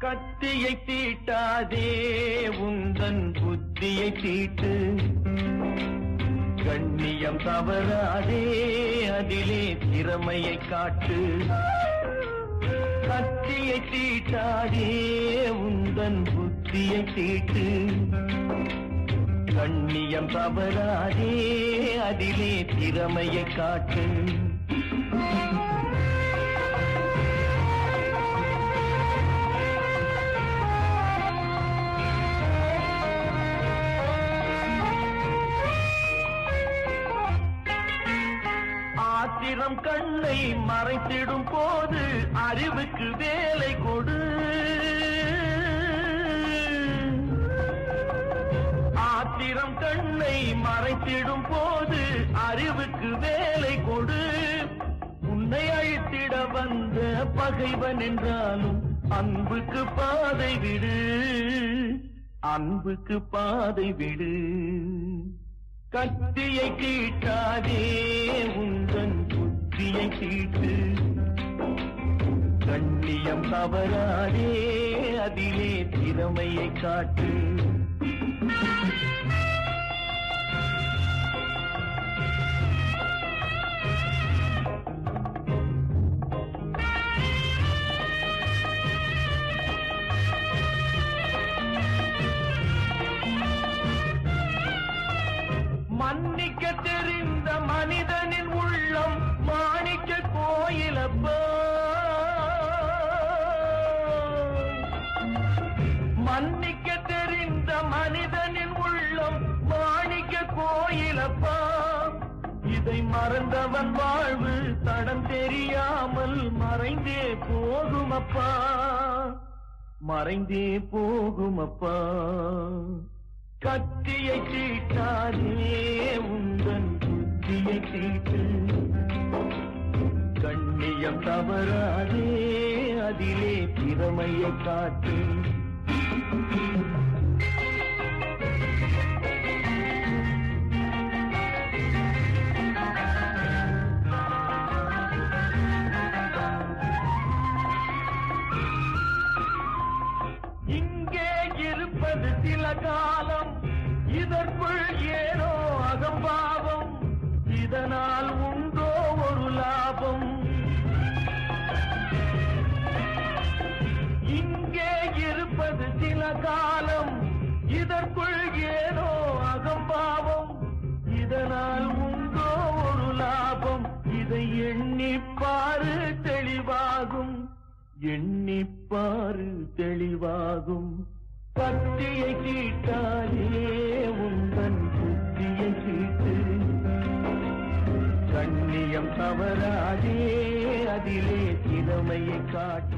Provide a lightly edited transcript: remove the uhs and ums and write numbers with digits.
கத்தியை தீட்டாதே உந்தன் புத்தியை தீட்டு, கண்ணியம் தவறாதே அதிலே திறமையை காட்டு. கத்தியை தீட்டாதே உந்தன் புத்தியை தீட்டு, கண்ணியம் தவறாதே அதிலே திறமையை காட்டு. ஆத்திரம் கண்ணை மறைத்திடும் போது அறிவுக்கு வேலை கொடு. ஆத்திரம் கண்ணை மறைத்திடும் போது அறிவுக்கு வேலை கொடு. உன்னை அழித்திட வந்த பகைவன் என்றாலும் அன்புக்கு பாதை விடு, அன்புக்கு பாதை விடு. கத்தியை தீட்டாதே உந்தன் புத்தியை தீட்டு, கண்ணியம் தவறாதே அதிலே திறமையை காட்டு. மன்னிக்க தெரிந்த மனிதனின் உள்ளம் மாணிக்க கோயிலப்பா. மன்னிக்க தெரிந்த மனிதனின் உள்ளம் மாணிக்க கோயிலப்பா. இதை மறந்தவன் வாழ்வு தடம் தெரியாமல் மறைந்தே போகுமப்பா, மறைந்தே போகுமப்பா. கத்தியை தீட்டாதே உந்தன் புத்தியை தீட்டு, கண்ணியம் தவறாதே அதிலே திறமையை காட்டு. இங்கே இருப்பது சில காலம், இதற்குள் ஏனோ அகம்பாவம், இதனால் உண்டோ ஒரு லாபம். இங்கே இருப்பது சில காலம், இதற்குள் ஏனோ அகம்பாவம், இதனால் உண்டோ ஒரு லாபம். இதை எண்ணிப்பாரு தெளிவாகும், எண்ணிப்பாரு தெளிவாகும். கத்தியை தீட்டாதே உந்தன் புத்தியை தீட்டு, கண்ணியம் தவறாதே அதிலே திறமையை காட்டு.